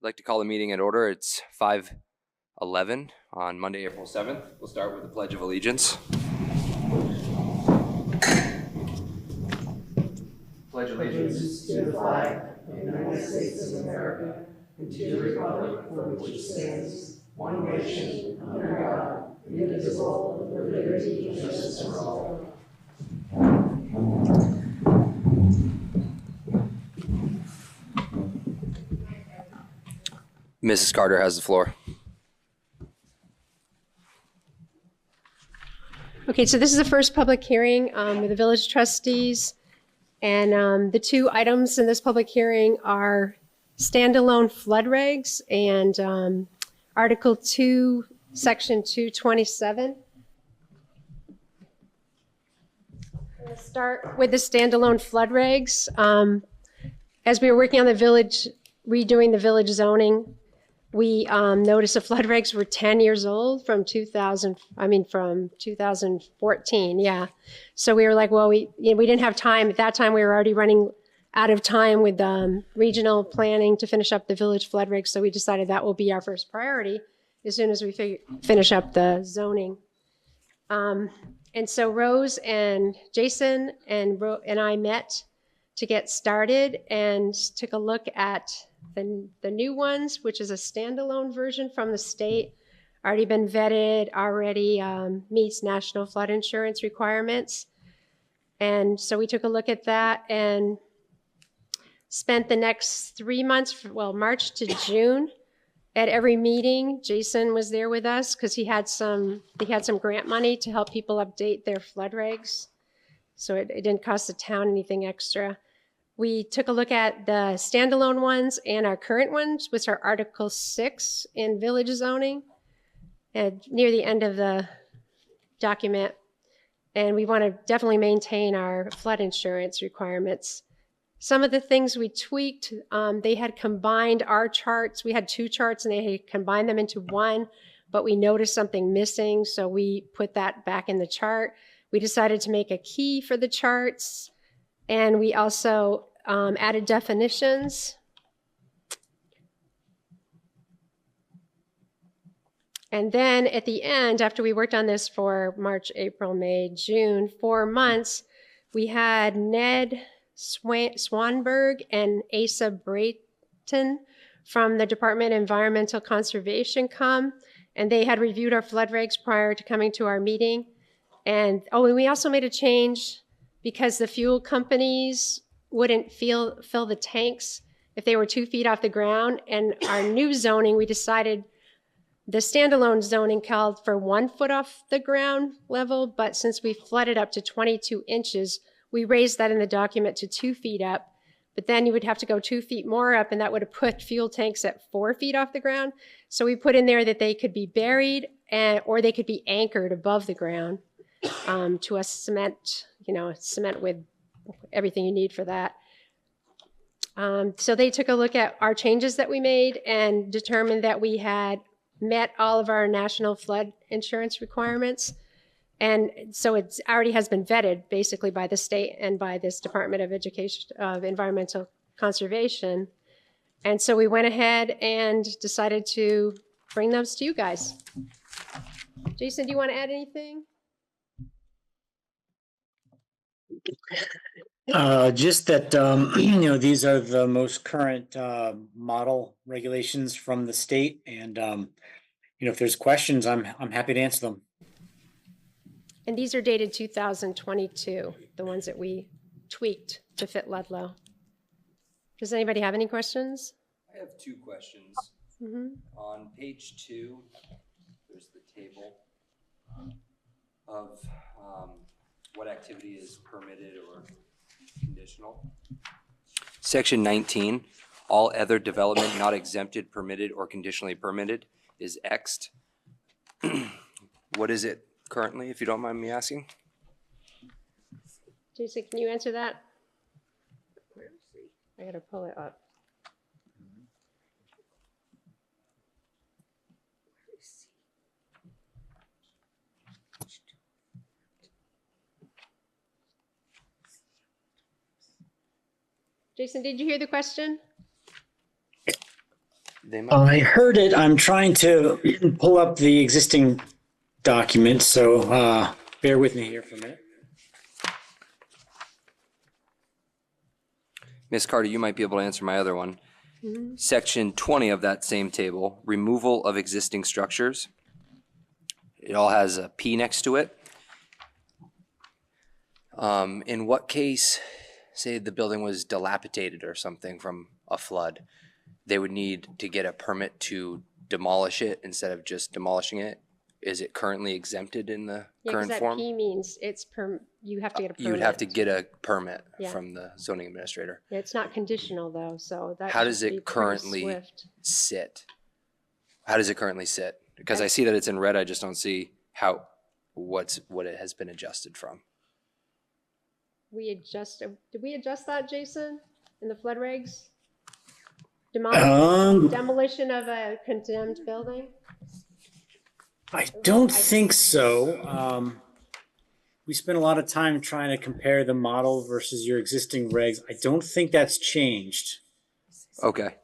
I'd like to call the meeting in order. It's 5:11 on Monday, April 7th. We'll start with the Pledge of Allegiance. Pledge allegiance To the flag of the United States of America and to the republic for which it stands, one nation, under God, indivisible, with liberty and justice for all. Mrs. Carter has the floor. Okay, so this is the first public hearing with the village trustees. And the two items in this public hearing are standalone flood regs and Article 2, Section 227. I'm going to start with the standalone flood regs. As we were working on the village, redoing the village zoning, we noticed the flood regs were 10 years old from 2014, yeah. So we were like, well, we didn't have time. At that time, we were already running out of time with regional planning to finish up the village flood regs. So we decided that will be our first priority as soon as we finish up the zoning. And so Rose and Jason and I met to get started and took a look at the new ones, which is a standalone version from the state, already been vetted, already meets national flood insurance requirements. And so we took a look at that and spent the next 3 months, March to June, at every meeting. Jason was there with us because he had some grant money to help people update their flood regs. So it didn't cost the town anything extra. We took a look at the standalone ones and our current ones, which are Article 6 in village zoning, and near the end of the document. And we want to definitely maintain our flood insurance requirements. Some of the things we tweaked, they had combined our charts. We had two charts and they had combined them into one, but we noticed something missing, so we put that back in the chart. We decided to make a key for the charts, and we also added definitions. And then at the end, after we worked on this for March, April, May, June, 4 months, we had Ned Swanberg and Asa Brayton from the Department of Environmental Conservation come, and they had reviewed our flood regs prior to coming to our meeting. And we also made a change because the fuel companies wouldn't fill the tanks if they were 2 feet off the ground. And our new zoning, we decided the standalone zoning called for 1 foot off the ground level, but since we flooded up to 22 inches, we raised that in the document to 2 feet up. But then you would have to go 2 feet more up, and that would have put fuel tanks at 4 feet off the ground. So we put in there that they could be buried or they could be anchored above the ground to a cement with everything you need for that. So they took a look at our changes that we made and determined that we had met all of our national flood insurance requirements. And so it already has been vetted basically by the state and by this Department of Environmental Conservation. And so we went ahead and decided to bring those to you guys. Jason, do you want to add anything? Just that, these are the most current model regulations from the state. And, if there's questions, I'm happy to answer them. And these are dated 2022, the ones that we tweaked to fit Ludlow. Does anybody have any questions? I have 2 questions. On page 2, there's the table of what activity is permitted or conditional. Section 19, all other development not exempted, permitted, or conditionally permitted is X'd. What is it currently, if you don't mind me asking? Jason, can you answer that? I gotta pull it up. Jason, did you hear the question? They might. I heard it. I'm trying to pull up the existing document, so bear with me here for a minute. Ms. Carter, you might be able to answer my other one. Section 20 of that same table, removal of existing structures. It all has a P next to it. In what case, say the building was dilapidated or something from a flood, they would need to get a permit to demolish it instead of just demolishing it? Is it currently exempted in the Yeah, because current that form? P means you have to get a permit. You would have to get a permit Yeah. from the zoning administrator. Yeah, it's not conditional though, so that How should does be it pretty currently swift. sit? How does it currently sit? Because I see that it's in red, I just don't see what it has been adjusted from. Did we adjust that, Jason, in the flood regs? Um, Demolition of a condemned building? I don't think so. We spent a lot of time trying to compare the model versus your existing regs. I don't think that's changed. Okay.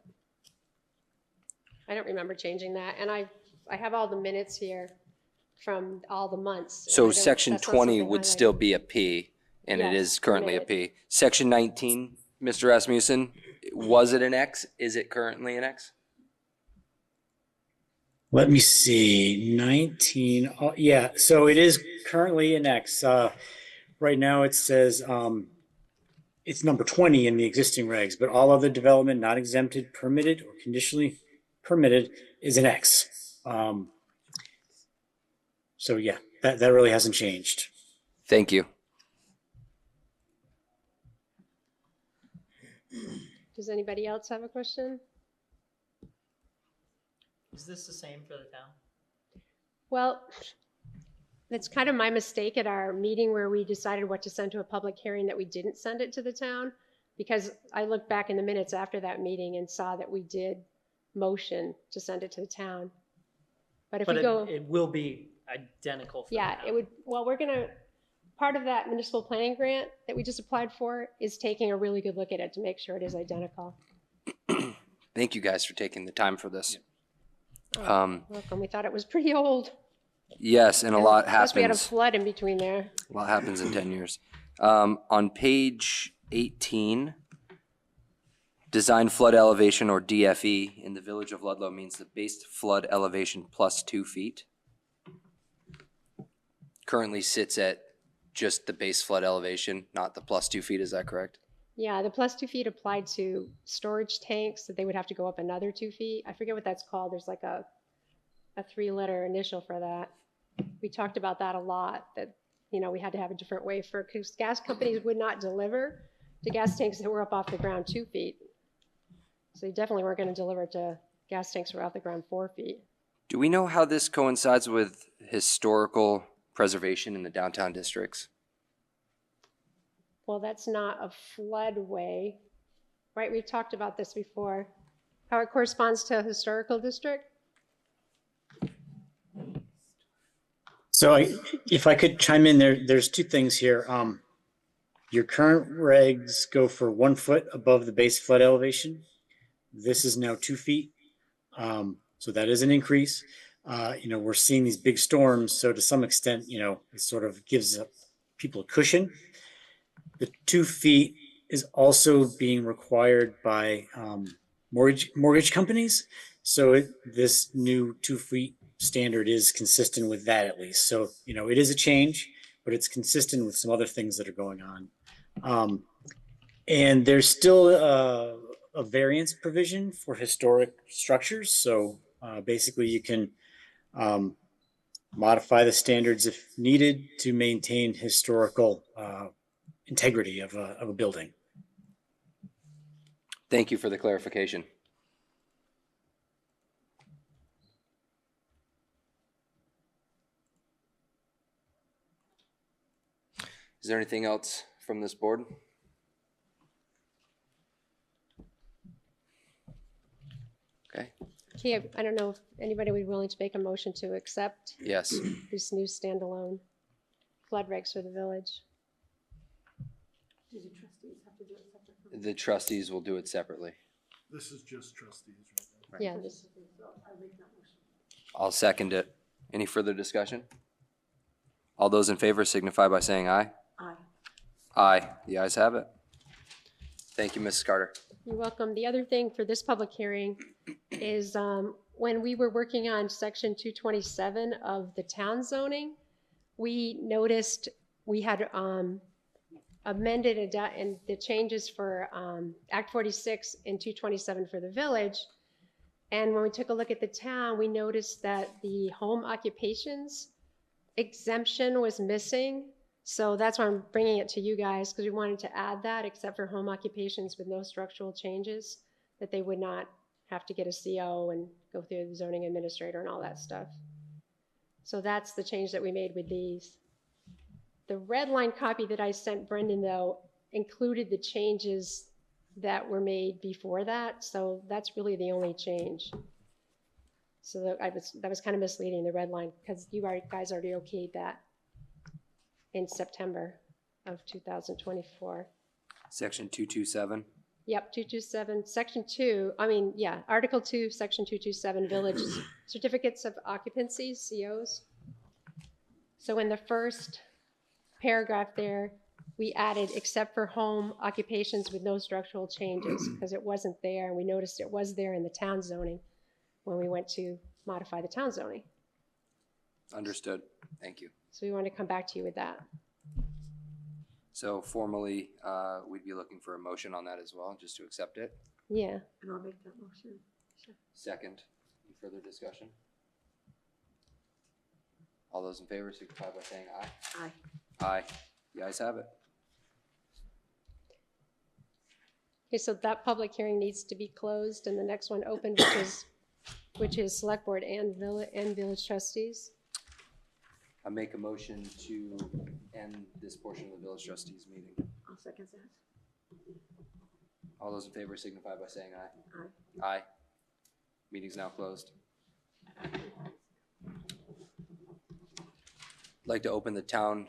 I don't remember changing that, and I have all the minutes here from all the months. So section 20 would still be a P, and it Yes, is currently a permitted. P. Section 19, Mr. Rasmussen, was it an X? Is it currently an X? Let me see, 19, oh, yeah, so it is currently an X. Right now it says it's number 20 in the existing regs, but all other development not exempted, permitted, or conditionally permitted is an X. So yeah, that really hasn't changed. Thank you. Does anybody else have a question? Is this the same for the town? Well, it's kind of my mistake at our meeting where we decided what to send to a public hearing that we didn't send it to the town, because I looked back in the minutes after that meeting and saw that we did motion to send it to the town. But if But we go, it will be identical for the yeah, town. it would, well, part of that municipal planning grant that we just applied for is taking a really good look at it to make sure it is identical. Thank you guys for taking the time for this. Welcome, we thought it was pretty old. Yes, and a lot Plus we had a happens. flood in between there. A lot happens in 10 years. On page 18, design flood elevation, or DFE, in the village of Ludlow means the base flood elevation plus 2 feet. Currently sits at just the base flood elevation, not the plus 2 feet, is that correct? Yeah, the plus 2 feet applied to storage tanks that they would have to go up another 2 feet. I forget what that's called. There's like a 3-letter initial for that. We talked about that a lot, that, you know, we had to have a different way because gas companies would not deliver to gas tanks that were up off the ground 2 feet. So they definitely weren't going to deliver to gas tanks that were off the ground 4 feet. Do we know how this coincides with historical preservation in the downtown districts? Well, that's not a floodway, right? We've talked about this before. How it corresponds to a historical district? So if I could chime in there's 2 things here. Your current regs go for 1 foot above the base flood elevation. This is now 2 feet. So that is an increase. You know, we're seeing these big storms, so to some extent, you know, it sort of gives people a cushion. The 2 feet is also being required by mortgage companies. So this new 2 feet standard is consistent with that, at least. So, you know, it is a change, but it's consistent with some other things that are going on. And there's still a variance provision for historic structures. So basically you can modify the standards if needed to maintain historical integrity of a building. Thank you for the clarification. Is there anything else from this board? Okay. Okay, I don't know if anybody would be willing to make a motion to accept Yes. this new standalone flood regs for the village. The trustees will do it separately. This is just trustees right Yeah, this, I'll second it. Any further discussion? All those in favor signify by saying aye. Aye. Aye. The ayes have it. Thank you, Mrs. Carter. you're welcome. The other thing for this public hearing is when we were working on section 227 of the town zoning, we noticed we had amended and the changes for Act 46 and 227 for the village. And when we took a look at the town, we noticed that the home occupations exemption was missing. So that's why I'm bringing it to you guys, because we wanted to add that, except for home occupations with no structural changes, that they would not have to get a CO and go through the zoning administrator and all that stuff. So that's the change that we made with these. The red line copy that I sent Brendan, though, included the changes that were made before that. So that's really the only change. So that was kind of misleading, the red line, because you guys already okayed that in September of 2024. Section 227. Yep, 227, section 2, Article 2, section 227, village certificates of occupancy, COs. So in the first paragraph there, we added except for home occupations with no structural changes, because it wasn't there, and we noticed it was there in the town zoning when we went to modify the town zoning. Understood. Thank you. So we want to come back to you with that. So formally, we'd be looking for a motion on that as well, just to accept it. Yeah. And I'll make that motion. Second. Any further discussion? All those in favor signify by saying aye. Aye. Aye. The ayes have it. Okay, so that public hearing needs to be closed, and the next one open, which is select board and village trustees. I make a motion to end this portion of the village trustees meeting. I'll second that. All those in favor signify by saying aye. Aye. Aye. Meeting's now closed. I'd like to open the town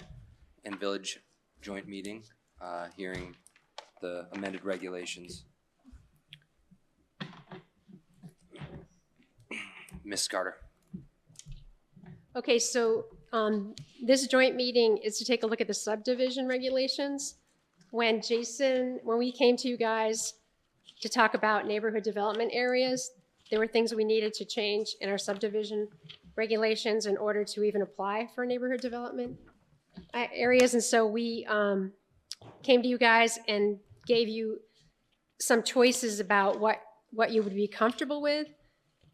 and village joint meeting, hearing the amended regulations. Ms. Carter. Okay, so this joint meeting is to take a look at the subdivision regulations. When we came to you guys to talk about neighborhood development areas, there were things we needed to change in our subdivision regulations in order to even apply for neighborhood development areas. And so we came to you guys and gave you some choices about what you would be comfortable with.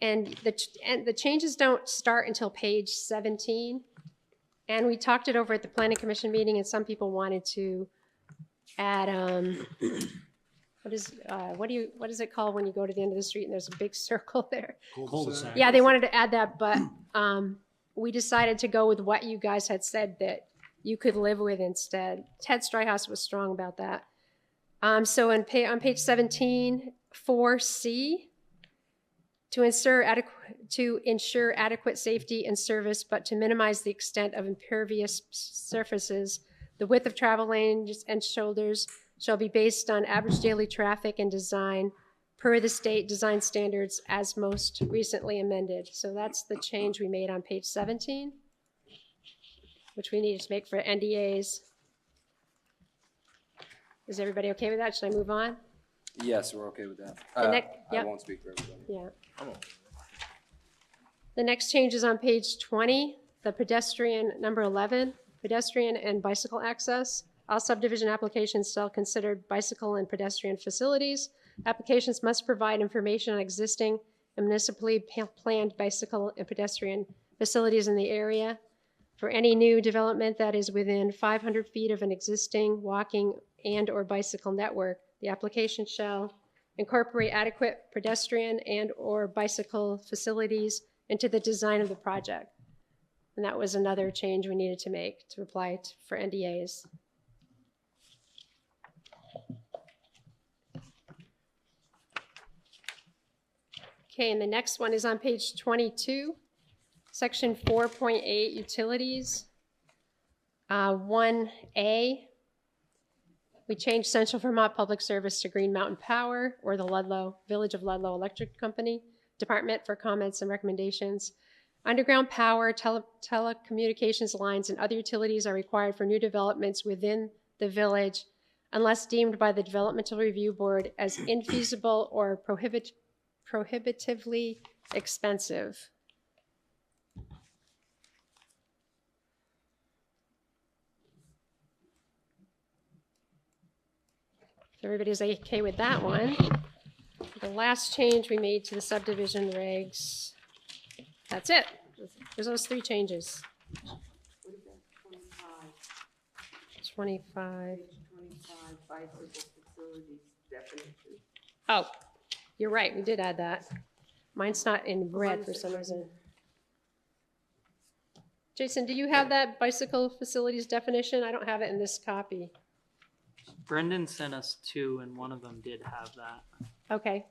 And the changes don't start until page 17. And we talked it over at the planning commission meeting, and some people wanted to add, what is it called when you go to the end of the street and there's a big circle there? Cul-de-sac. Yeah, they wanted to add that, but we decided to go with what you guys had said that you could live with instead. Ted Stryhouse was strong about that. So on page 17, 4C, to ensure adequate safety and service, but to minimize the extent of impervious surfaces, the width of travel lanes and shoulders shall be based on average daily traffic and design per the state design standards as most recently amended. So that's the change we made on page 17, which we needed to make for NDAs. Is everybody okay with that? Should I move on? Yes, we're okay with that. The I yep. won't speak for everybody. Yeah. I'm okay. The next change is on page 20, the pedestrian, number 11, pedestrian and bicycle access. All subdivision applications shall consider bicycle and pedestrian facilities. Applications must provide information on existing and municipally planned bicycle and pedestrian facilities in the area. For any new development that is within 500 feet of an existing walking and or bicycle network, the application shall incorporate adequate pedestrian and or bicycle facilities into the design of the project. And that was another change we needed to make to apply for NDAs. Okay, and the next one is on page 22, section 4.8, utilities. 1A, we changed Central Vermont Public Service to Green Mountain Power, or the Village of Ludlow Electric Company. department for comments and recommendations. Underground power, telecommunications lines, and other utilities are required for new developments within the village unless deemed by the Developmental Review Board as infeasible or prohibitively expensive. If everybody's okay with that one. The last change we made to the subdivision regs, that's it. There's those 3 changes. What about 25? 25. Page 25, bicycle facilities definition. Oh, you're right, we did add that. Mine's not in red for some reason. Jason, do you have that bicycle facilities definition? I don't have it in this copy. Brendan sent us 2, and one of them did have that. Okay.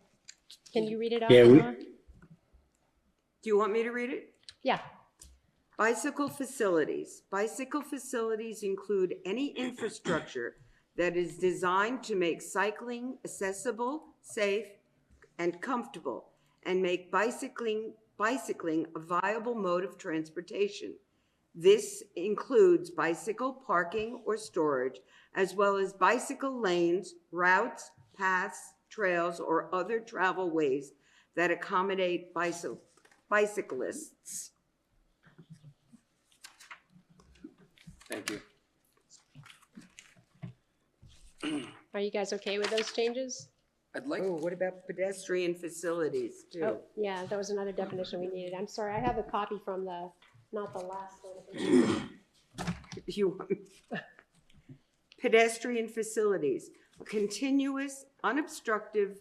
Can you read it out? Yeah, Laura? Do you want me to read it? Yeah. Bicycle facilities. Bicycle facilities include any infrastructure that is designed to make cycling accessible, safe, and comfortable, and make bicycling a viable mode of transportation. This includes bicycle parking or storage, as well as bicycle lanes, routes, paths, trails, or other travel ways that accommodate bicyclists. Thank you. Are you guys okay with those changes? I'd like, Oh, what about pedestrian facilities too? Oh, yeah, that was another definition we needed. I'm sorry, I have a copy from not the last one. You want pedestrian facilities, a continuous, unobstructed,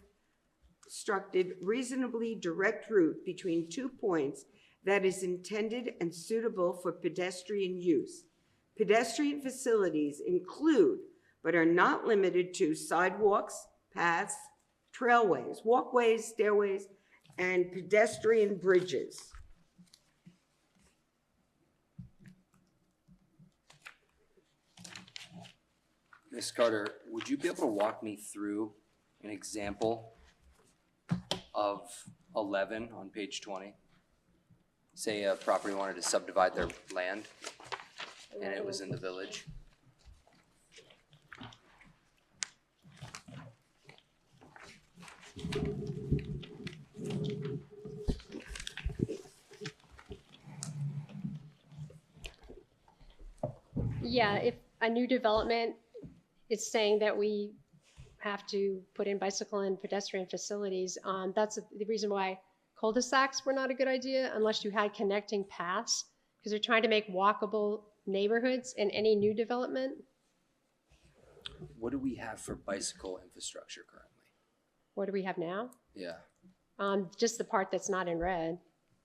reasonably direct route between 2 points that is intended and suitable for pedestrian use. Pedestrian facilities include, but are not limited to, sidewalks, paths, trailways, walkways, stairways, and pedestrian bridges. Ms. Carter, would you be able to walk me through an example of 11 on page 20? Say a property wanted to subdivide their land and it was in the village. Yeah, if a new development is saying that we have to put in bicycle and pedestrian facilities, that's the reason why cul-de-sacs were not a good idea unless you had connecting paths, because they're trying to make walkable neighborhoods in any new development. What do we have for bicycle infrastructure currently? What do we have now? Yeah. Just the part that's not in red.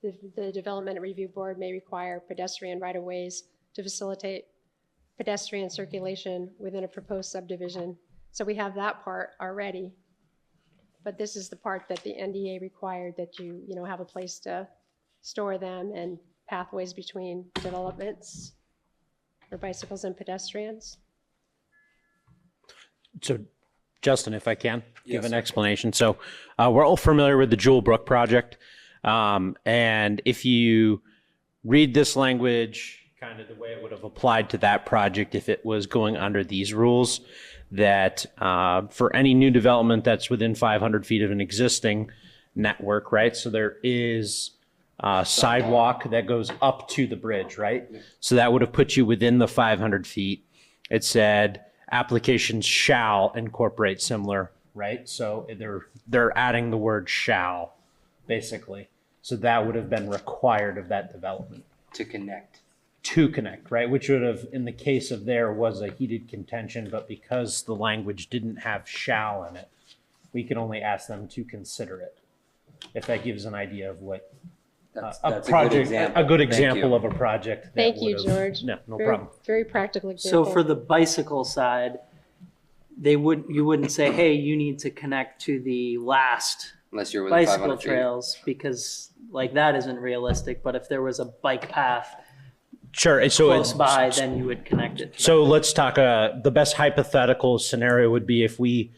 The Development Review Board may require pedestrian right-of-ways to facilitate pedestrian circulation within a proposed subdivision. So we have that part already. But this is the part that the NDA required, that you have a place to store them and pathways between developments for bicycles and pedestrians. So, Justin, if I can give Yes, an sir. explanation. So, we're all familiar with the Jewel Brook project. And if you read this language, kind of the way it would have applied to that project if it was going under these rules, that for any new development that's within 500 feet of an existing network, right? So there is a sidewalk that goes up to the bridge, right? So that would have put you within the 500 feet. It said applications shall incorporate similar, right? So they're adding the word shall, basically. So that would have been required of that development. To connect. To connect, right? Which would have, in the case of there, was a heated contention, but because the language didn't have shall in it, we can only ask them to consider it. If that gives an idea of what That's a a good project, example. a good Thank example you. of a project. that Thank you, would have- George. No, no Very, problem. very practical example. So for the bicycle side, you wouldn't say, hey, you need to connect to the last Unless you're within bicycle 500 feet. trails, because like that isn't realistic. But if there was a bike path Sure. and So close it's, by, then you would connect it to So that. let's talk, the best hypothetical scenario would be if we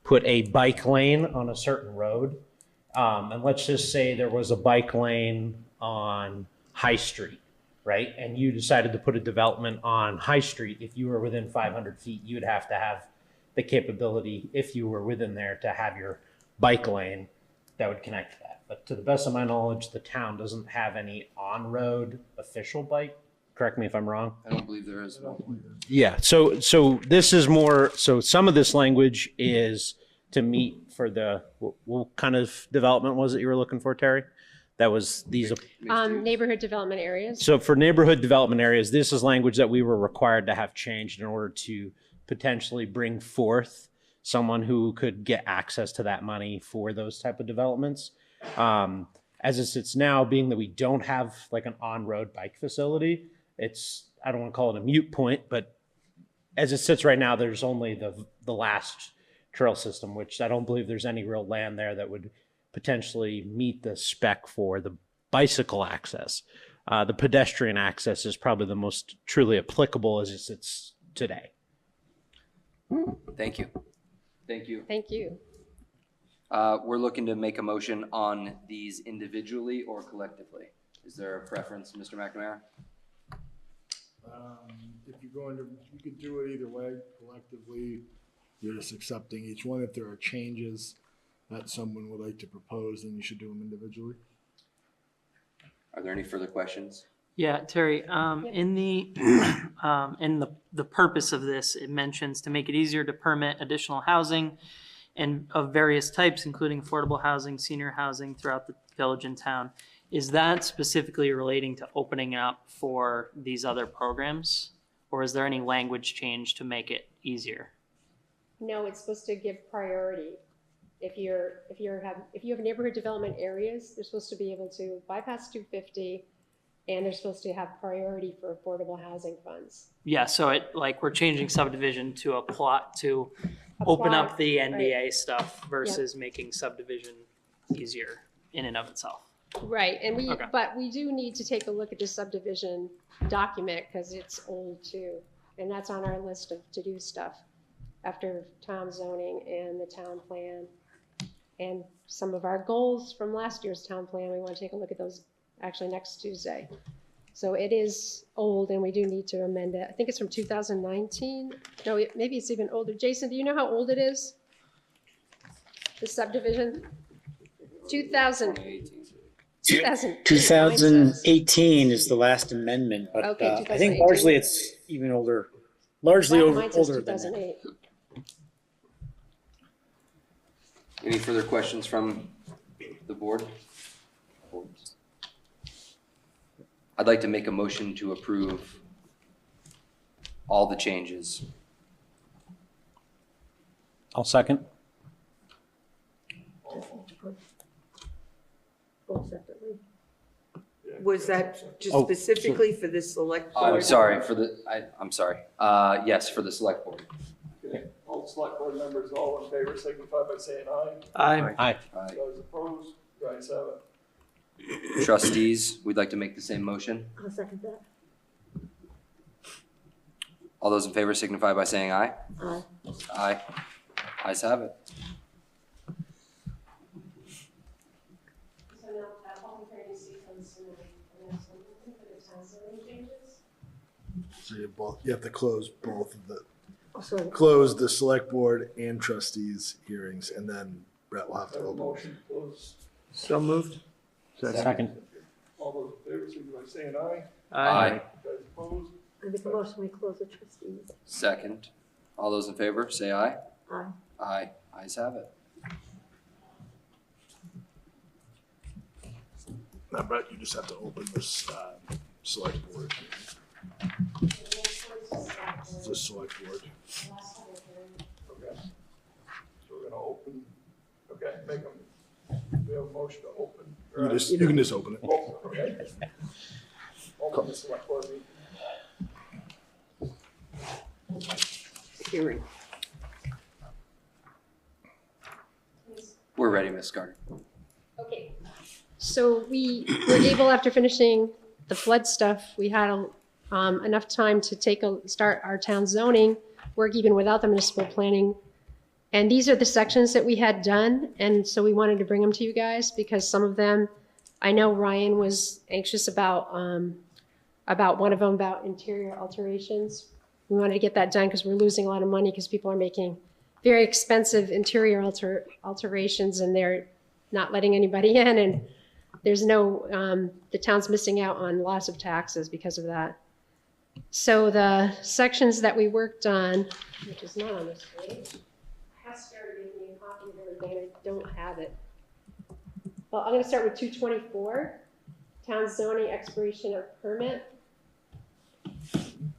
put a bike lane on a certain road And let's just say there was a bike lane on High Street, right? And you decided to put a development on High Street. If you were within 500 feet, you would have to have the capability, if you were within there, to have your bike lane that would connect to that. But to the best of my knowledge, the town doesn't have any on-road official bike. Correct me if I'm wrong. I don't believe there is. Yeah, so this is more, so some of this language is to meet for the, what kind of development was it you were looking for, Terry? That was these, Neighborhood development areas. so for neighborhood development areas, this is language that we were required to have changed in order to potentially bring forth someone who could get access to that money for those type of developments. As it sits now, being that we don't have like an on-road bike facility, it's, I don't want to call it a moot point, but as it sits right now, there's only the last trail system, which I don't believe there's any real land there that would potentially meet the spec for the bicycle access. The pedestrian access is probably the most truly applicable as it sits today. Thank you. Thank you. Thank you. We're looking to make a motion on these individually or collectively. Is there a preference, Mr. McNamara? If you're going to, you could do it either way. Collectively, you're just accepting each one. If there are changes that someone would like to propose, then you should do them individually. Are there any further questions? Yeah, Terry, in the purpose of this, it mentions to make it easier to permit additional housing and of various types, including affordable housing, senior housing throughout the village and town. Is that specifically relating to opening up for these other programs? Or is there any language change to make it easier? No, it's supposed to give priority. If you have neighborhood development areas, they're supposed to be able to bypass 250, and they're supposed to have priority for affordable housing funds. Yeah, so it, like, we're changing subdivision to a plot to open up the NDA stuff versus making subdivision easier in and of itself. Right, and Okay. but we do need to take a look at the subdivision document because it's old too. And that's on our list of to-do stuff after town zoning and the town plan. And some of our goals from last year's town plan, we want to take a look at those actually next Tuesday. So it is old and we do need to amend it. I think it's from 2019. No, maybe it's even older. Jason, do you know how old it is? The subdivision? 2018 is the last amendment, but Okay, I think largely it's even older, largely Mine says older than that. 2008. Any further questions from the board? I'd like to make a motion to approve all the changes. I'll second. Was that just Oh, specifically for the select board? I'm sorry, I'm sorry. Yes, for the select board. Okay, all select board members, all in favor, signify by saying aye. Aye. Aye. Aye. Those opposed, the ayes have it. Trustees, we'd like to make the same motion. I'll second that. All those in favor signify by saying aye. Aye. Aye. Ayes have it. So now, public hearing sequence, and the town zoning changes? So you have to close both of the, Also, close the select board and trustees hearings, and then Brett will have to Have a open. motion to close. So moved. Second. All those in favor, signify by saying aye. Aye. Those opposed, I make a motion, we close the trustees. Second. All those in favor, say aye. Aye. Aye. Ayes have it. Now, Brett, you just have to open this select board. The select board. okay. So we're gonna open, okay, make them, we have a motion to open. You can just open it. Open, okay. Open the select board meeting. Hearing. We're ready, Ms. Carter. Okay, so we were able, after finishing the flood stuff, we had enough time to start our town zoning work even without the municipal planning And these are the sections that we had done, and so we wanted to bring them to you guys because some of them, I know Ryan was anxious about one of them about interior alterations. We wanted to get that done because we're losing a lot of money because people are making very expensive interior alterations and they're not letting anybody in, and there's no, the town's missing out on lots of taxes because of that. So the sections that we worked on, which is not on this page, Hester gave me a copy of everything, I don't have it. Well, I'm gonna start with 224, town zoning expiration of permit.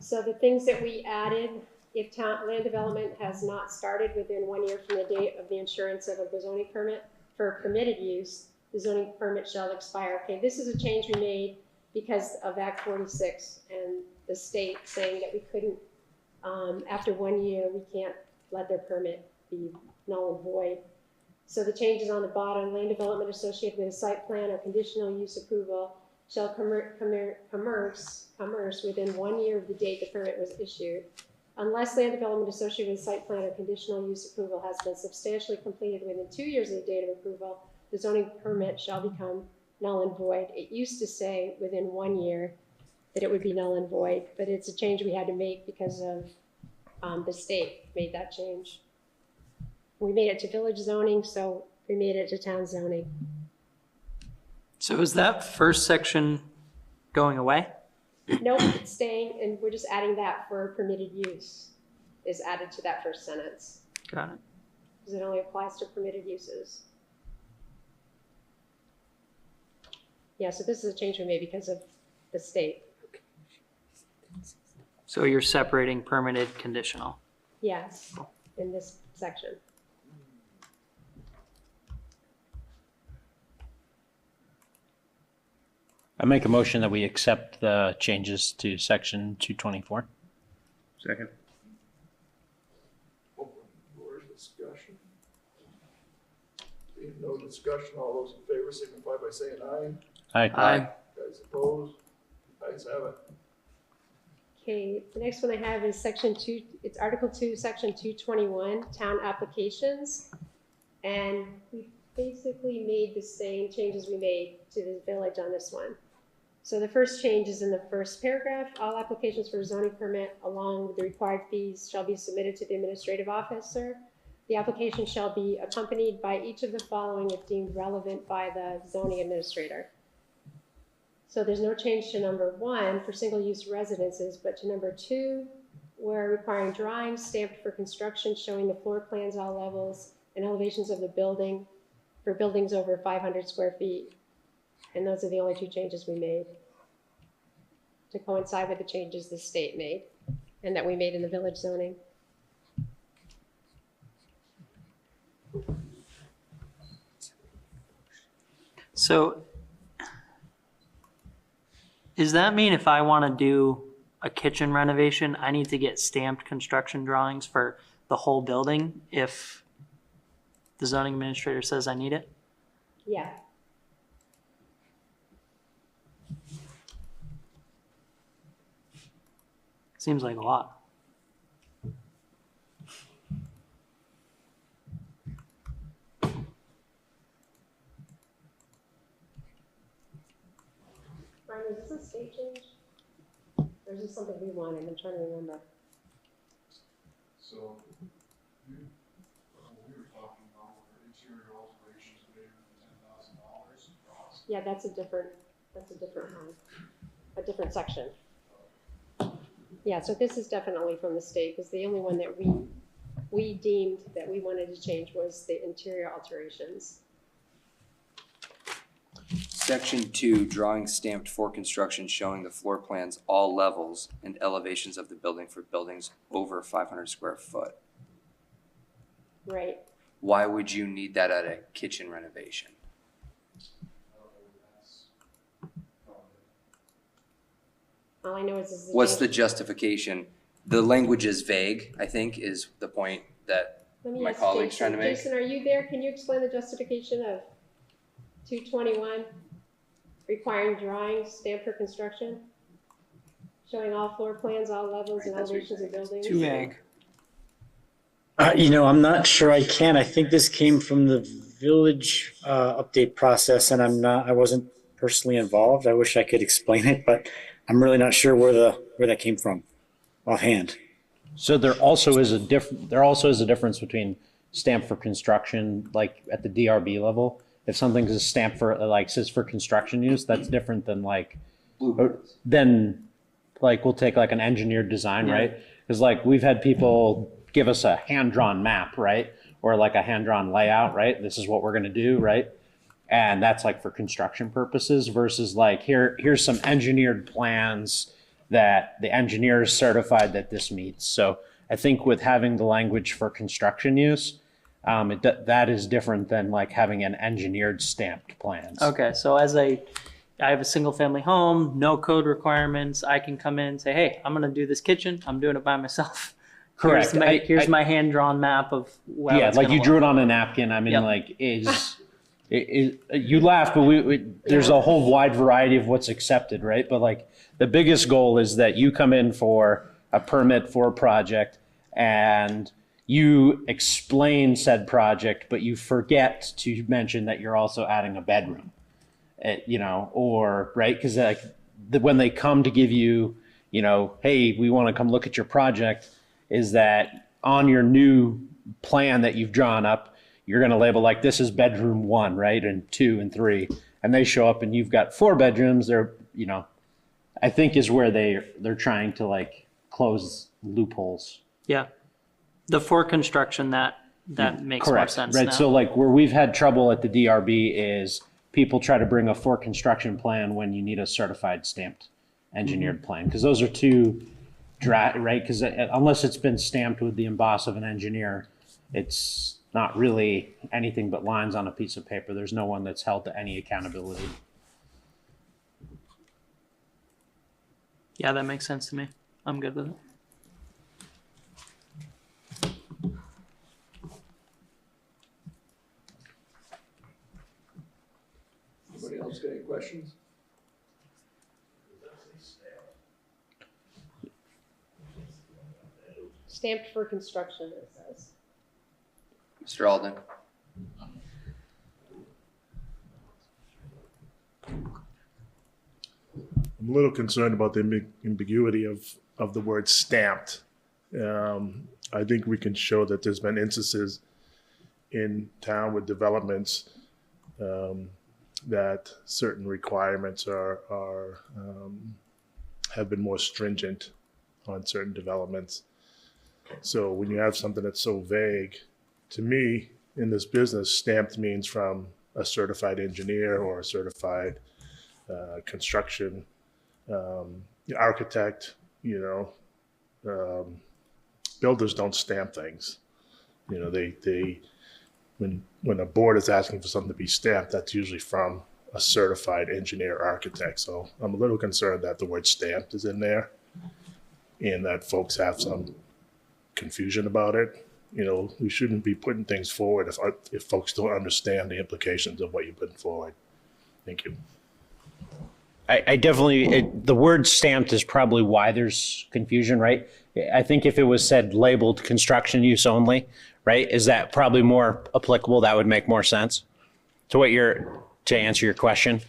So the things that we added, if town land development has not started within 1 year from the date of the issuance of a zoning permit for permitted use, the zoning permit shall expire. Okay, this is a change we made because of Act 46 and the state saying that we couldn't, after 1 year, we can't let their permit be null and void. So the changes on the bottom, land development associated with a site plan or conditional use approval shall commerce within 1 year of the date the permit was issued, unless land development associated with site plan or conditional use approval has been substantially completed within 2 years of the date of approval, the zoning permit shall become null and void. It used to say within 1 year that it would be null and void, but it's a change we had to make because of the state made that change. We made it to village zoning, so we made it to town zoning. So is that first section going away? Nope, it's staying, and we're just adding that for permitted use is added to that first sentence, Got it. because it only applies to permitted uses. Yeah, so this is a change we made because of the state. So you're separating permitted conditional. Yes, in this section. I make a motion that we accept the changes to section 224. Second. Open for discussion. Being no discussion, all those in favor signify by saying aye. Aye. Guys opposed? Ayes have it. Okay, the next one I have is section 2, it's Article 2, section 221, town applications. And we basically made the same changes we made to the village on this one. So the first change is in the first paragraph. All applications for a zoning permit along with the required fees shall be submitted to the administrative officer. The application shall be accompanied by each of the following if deemed relevant by the zoning administrator. So there's no change to number 1 for single-use residences, but to number 2, we're requiring drawings stamped for construction showing the floor plans, all levels, and elevations of the building for buildings over 500 square feet. And those are the only 2 changes we made to coincide with the changes the state made and that we made in the village zoning. So does that mean if I want to do a kitchen renovation, I need to get stamped construction drawings for the whole building if the zoning administrator says I need it? Yeah. Seems like a lot. Brian, is this a state change? Or is this something we wanted? I'm trying to remember. So, we were talking about interior alterations maybe $10,000. Yeah, that's a different one, a different section. Yeah, so this is definitely from the state, because the only one that we deemed that we wanted to change was the interior alterations. Section 2, drawing stamped for construction showing the floor plans, all levels, and elevations of the building for buildings over 500 square foot. Right. Why would you need that at a kitchen renovation? All I know is this is. What's the justification? The language is vague, I think, is the point that Let me my ask colleague's Jason. trying to make. Jason, are you there? Can you explain the justification of 221 requiring drawings stamped for construction? Showing all floor plans, all levels, and Right, that's what elevations of buildings? too vague. I'm not sure I can. I think this came from the village update process, and I wasn't personally involved. I wish I could explain it, but I'm really not sure where that came from offhand. So there also is a difference between stamp for construction, like at the DRB level. If something's a stamp for like says for construction use, that's different than like Blueprints. then like we'll take like an engineered design, Yeah. right? Because like we've had people give us a hand-drawn map, right? Or like a hand-drawn layout, right? This is what we're gonna do, right? And that's like for construction purposes versus like here's some engineered plans that the engineers certified that this meets. So I think with having the language for construction use, that is different than like having an engineered stamped plans. Okay, so I have a single family home, no code requirements. I can come in and say, hey, I'm gonna do this kitchen. I'm doing it by myself. Correct. Here's my hand drawn map of how Yeah, it's like gonna you drew look. it on a napkin. I mean, Yep. like you laugh, but there's a whole wide variety of what's accepted, right? But like the biggest goal is that you come in for a permit for a project and you explain said project, but you forget to mention that you're also adding a bedroom, or right? Because like when they come to give you, hey, we want to come look at your project, is that on your new plan that you've drawn up, you're going to label like this is bedroom 1, right? And 2 and 3. And they show up and you've got 4 bedrooms. They're, I think is where they're trying to like close loopholes. Yeah, the for construction that makes more Correct. sense Right. now. So like where we've had trouble at the DRB is people try to bring a for construction plan when you need a certified stamped engineered plan. Because those are two right? Because unless it's been stamped with the emboss of an engineer, it's not really anything but lines on a piece of paper. There's no one that's held to any accountability. Yeah, that makes sense to me. I'm good with it. Anybody else got any questions? Stamped for construction, it says. Mr. Alden? I'm a little concerned about the ambiguity of the word stamped. I think we can show that there's been instances in town with developments that certain requirements have been more stringent on certain developments. So when you have something that's so vague, to me, in this business, stamped means from a certified engineer or a certified construction architect. Builders don't stamp things. They when a board is asking for something to be stamped, that's usually from a certified engineer architect. So I'm a little concerned that the word stamped is in there and that folks have some confusion about it. We shouldn't be putting things forward if folks don't understand the implications of what you put forward. Thank you. I definitely, the word stamped is probably why there's confusion, right? I think if it was said labeled construction use only, right, is that probably more applicable? That would make more sense to answer your question.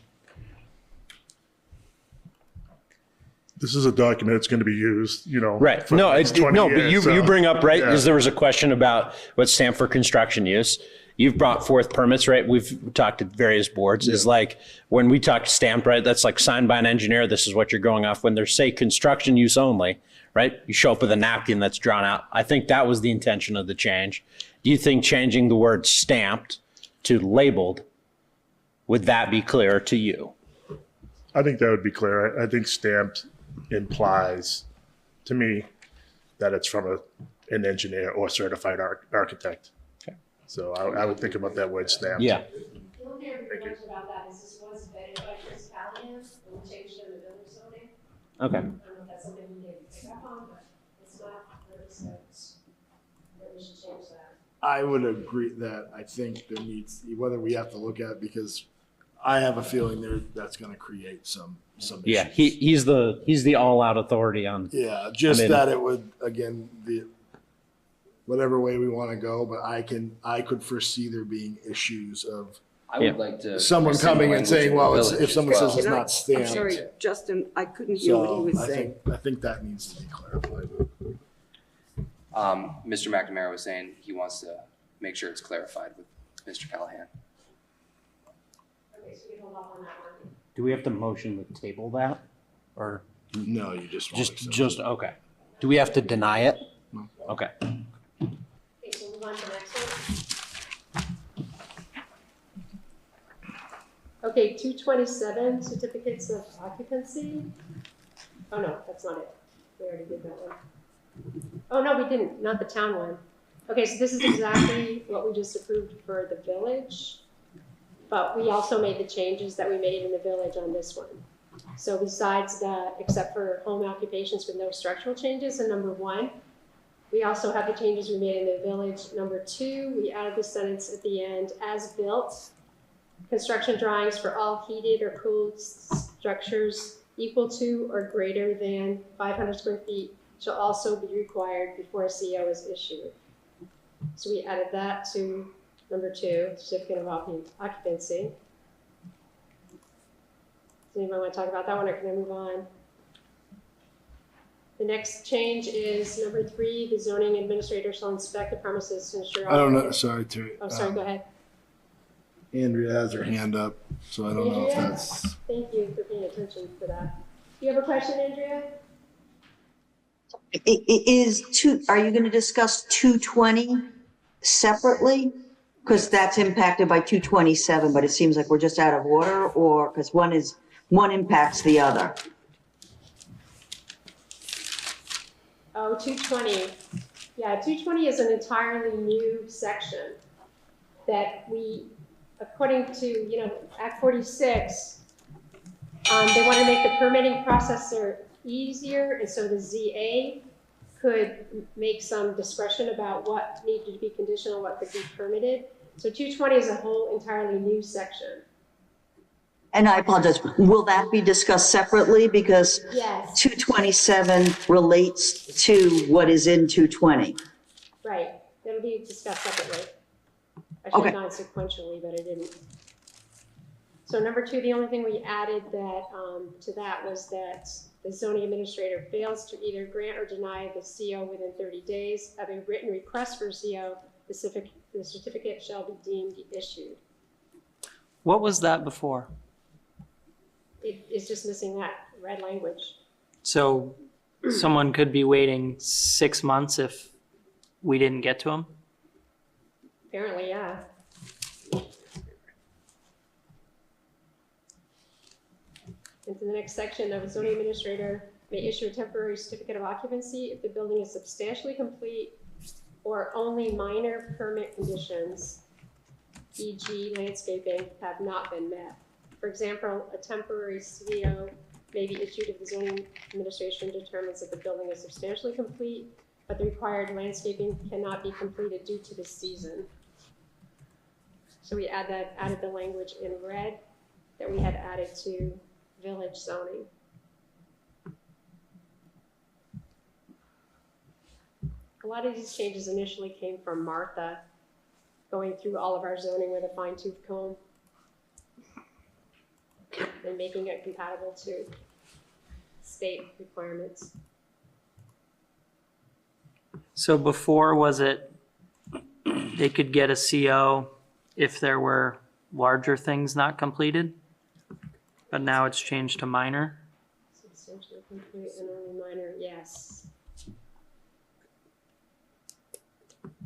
This is a document that's going to be used, Right. for No, the next 20 but years, you bring up, right, yeah. is there was a question about what's stamped for construction use. You've brought forth permits, right? We've talked to various boards. Is like when we talk stamped, right? That's like signed by an engineer. This is what you're going off. When there's say construction use only, right? You show up with a napkin that's drawn out. I think that was the intention of the change. Do you think changing the word stamped to labeled, would that be clearer to you? I think that would be clear. I think stamped implies to me that it's from an engineer or certified architect. Okay. So I would think about that word stamped. Yeah. The only thing I remember about that is this was vetted by municipality, and we changed it in the village zoning. Okay. I don't know if that's something we need to pick up on, but it's not really says that we should change that. I would agree that I think there needs, whether we have to look at it, because I have a feeling that's going to create some Yeah. issues. He's the all out authority on. Yeah, just I mean- that it would, again, whatever way we want to go, but I could foresee there being issues of I would like to. someone rescind the coming and language saying, in the well, village if as someone well. says it's Can I- not stamped. I'm sorry, Justin, I couldn't hear what he So was I saying. think that needs to be clarified. Mr. McNamara was saying he wants to make sure it's clarified with Mr. Callahan. Okay, so we hold off on that one. Do we have to motion to table that? Or No, you just. won't accept just, it. okay. Do we have to deny it? No. Okay. Okay, so move on to the next one. Okay, 227, certificates of occupancy. Oh, no, that's not it. We already did that one. Oh, no, we didn't, not the town one. Okay, so this is exactly what we just approved for the village, but we also made the changes that we made in the village on this one. So besides the, except for home occupations with no structural changes in number 1, we also have the changes we made in the village. Number 2, we added the sentence at the end, as built, construction drawings for all heated or cooled structures equal to or greater than 500 square feet shall also be required before a CO is issued. So we added that to number 2, certificate of occupancy. Does anybody want to talk about that one, or can I move on? The next change is number 3, the zoning administrator shall inspect the premises to ensure. I don't know, sorry, Terry. Oh, sorry, go ahead. Andrea has her hand up, so I don't know if Andrea? that's. Thank you for paying attention to that. Do you have a question, Andrea? Are you going to discuss 220 separately? Because that's impacted by 227, but it seems like we're just out of order, or because one impacts the other. Oh, 220. Yeah, 220 is an entirely new section that we, according to, Act 46, they want to make the permitting processor easier, and so the ZA could make some discretion about what needed to be conditional, what could be permitted. So 220 is a whole entirely new section. And I apologize, will that be discussed separately? Because Yes, 227 relates to what is in 220. right. That'll be discussed separately. I should Okay. have gone sequentially, but I didn't. So number 2, the only thing we added that to that was that the zoning administrator fails to either grant or deny the CO within 30 days of a written request for CO, the certificate shall be deemed issued. What was that before? It is just missing that red language. So someone could be waiting 6 months if we didn't get to them? Apparently, yeah. Into the next section, of a zoning administrator may issue a temporary certificate of occupancy if the building is substantially complete or only minor permit conditions, e.g. landscaping, have not been met. For example, a temporary CO may be issued if the zoning administration determines that the building is substantially complete, but the required landscaping cannot be completed due to the season. So we added the language in red that we had added to village zoning. A lot of these changes initially came from Martha, going through all of our zoning with a fine-tooth comb and making it compatible to state requirements. So before, was it they could get a CO if there were larger things not completed? But now it's changed to minor? Substantially complete and only minor, yes.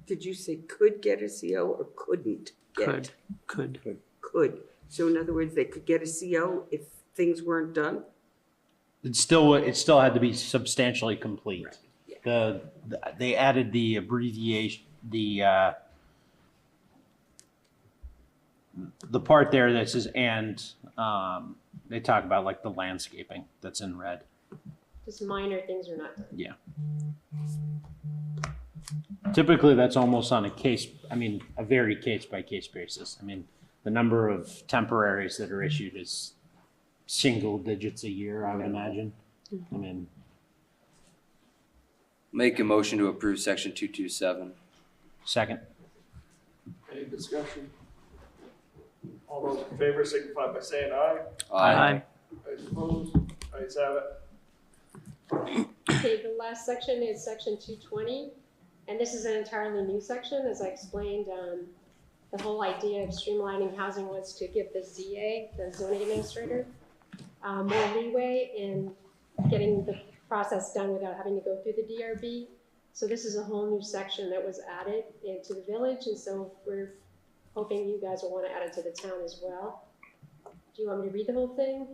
Did you say could get a CO or couldn't get? Could. Could. So in other words, they could get a CO if things weren't done? It still had to be substantially complete. Right, They added the abbreviation, the part there that says and, they talk about like the landscaping that's in red. Just minor things are not done. Yeah. Typically, that's almost on a very case by case basis. I mean, the number of temporaries that are issued is single digits a year, I would imagine. I mean, Make a motion to approve section 227. Second. Any discussion? All those in favor signify by saying aye. Aye. Ayes opposed? Ayes have it. Okay, the last section is section 220, and this is an entirely new section. As I explained, the whole idea of streamlining housing was to give the ZA, the zoning administrator, more leeway in getting the process done without having to go through the DRB. So this is a whole new section that was added into the village, and so we're hoping you guys will want to add it to the town as well. Do you want me to read the whole thing?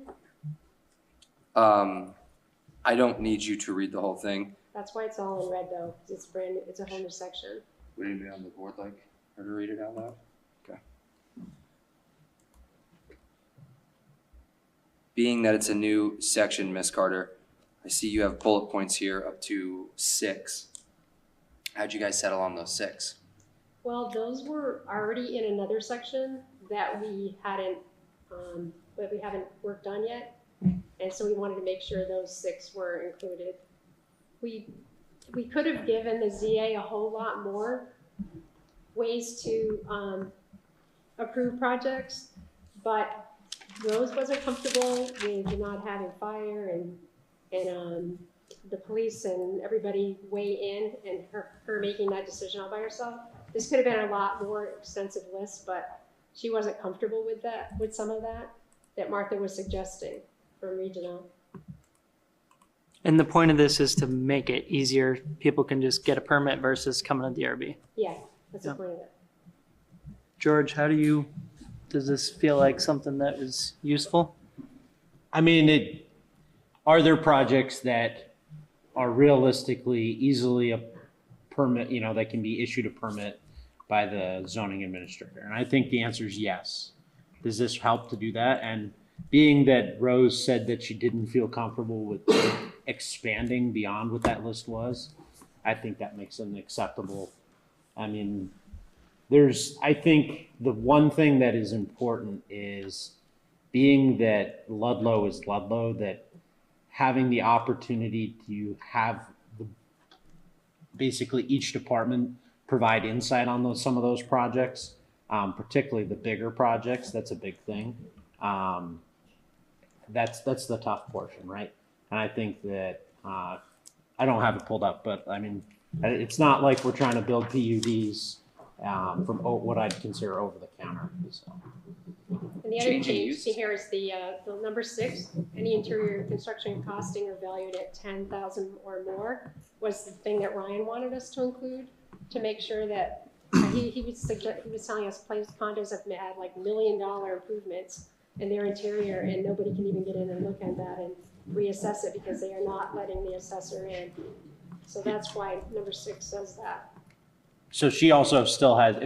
I don't need you to read the whole thing. That's why it's all in red though, 'cause it's brand new, it's a whole new section. Would anybody on the board like her to read it out loud? Okay. Being that it's a new section, Ms. Carter, I see you have bullet points here up to 6. How'd you guys settle on those 6? Well, those were already in another section that we haven't worked on yet. And so we wanted to make sure those 6 were included. We could have given the ZA a whole lot more ways to approve projects, but Rose wasn't comfortable with not having fire and the police and everybody weigh in and her making that decision all by herself. This could have been a lot more extensive list, but she wasn't comfortable with that, with some of that Martha was suggesting from regional. And the point of this is to make it easier. People can just get a permit versus coming to DRB. Yeah, that's the Yeah. point of it. George, does this feel like something that is useful? I mean, are there projects that are realistically easily a permit, that can be issued a permit by the zoning administrator? And I think the answer is yes. Does this help to do that? And being that Rose said that she didn't feel comfortable with expanding beyond what that list was, I think that makes it acceptable. I mean, I think the one thing that is important is being that Ludlow is Ludlow, that having the opportunity to have basically each department provide insight on some of those projects, particularly the bigger projects. That's a big thing. That's the tough portion, right? And I think that I don't have it pulled up, but I mean, it's not like we're trying to build PUDs from what I'd consider over the counter. So. And the other change here is the number 6, any interior construction costing or valued at 10,000 or more was the thing that Ryan wanted us to include to make sure that he was telling us condos have had like $1 million improvements in their interior and nobody can even get in and look at that and reassess it because they are not letting the assessor in. So that's why number 6 says that. So she also still has,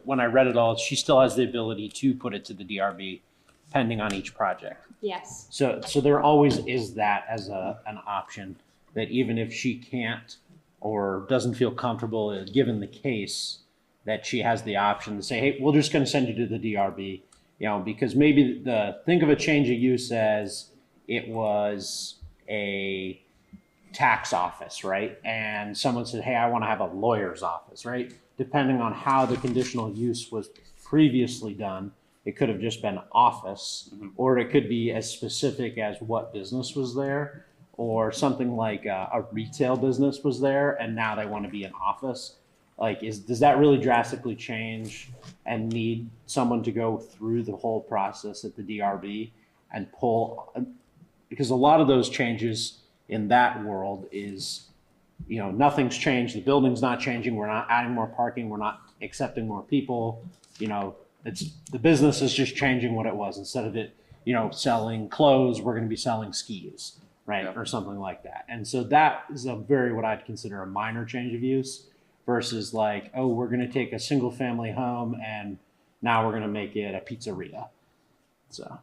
when I read it all, she still has the ability to put it to the DRB depending on each project. Yes. So there always is that as an option, that even if she can't or doesn't feel comfortable given the case, that she has the option to say, hey, we're just going to send you to the DRB, because maybe think of a change of use as it was a tax office, right? And someone said, hey, I want to have a lawyer's office, right? Depending on how the conditional use was previously done, it could have just been office, or it could be as specific as what business was there, or something like a retail business was there and now they want to be an office. Like, does that really drastically change and need someone to go through the whole process at the DRB and pull? Because a lot of those changes in that world is, nothing's changed. The building's not changing. We're not adding more parking. We're not accepting more people. The business is just changing what it was. Instead of it, selling clothes, we're going to be selling skis, right? Yeah. Or something like that. And so that is what I'd consider a minor change of use versus like, oh, we're going to take a single family home and now we're going to make it a pizzeria. So.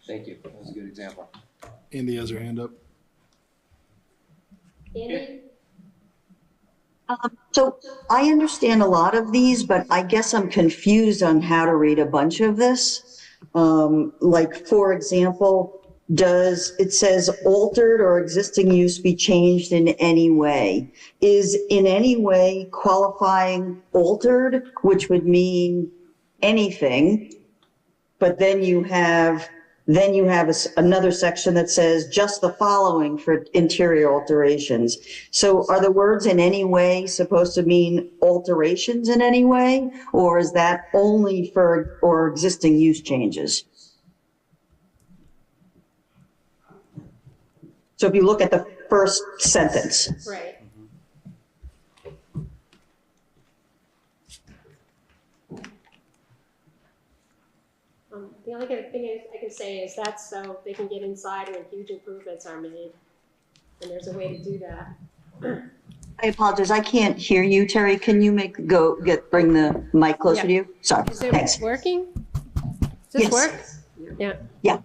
Thank you. That was a good example. Andy has her hand up. Andy? So I understand a lot of these, but I guess I'm confused on how to read a bunch of this. Like, for example, it says altered or existing use be changed in any way? Is in any way qualifying altered, which would mean anything, but then you have another section that says just the following for interior alterations. So are the words in any way supposed to mean alterations in any way? Or is that only for, or existing use changes? So if you look at the first sentence. Right. The only thing I can say is that's so they can get inside when huge improvements are made. And there's a way to do that. I apologize, I can't hear you, Terry. Can you bring the mic closer to you? Sorry, Is it thanks. working? Does this Yes. work? Yeah. Yeah.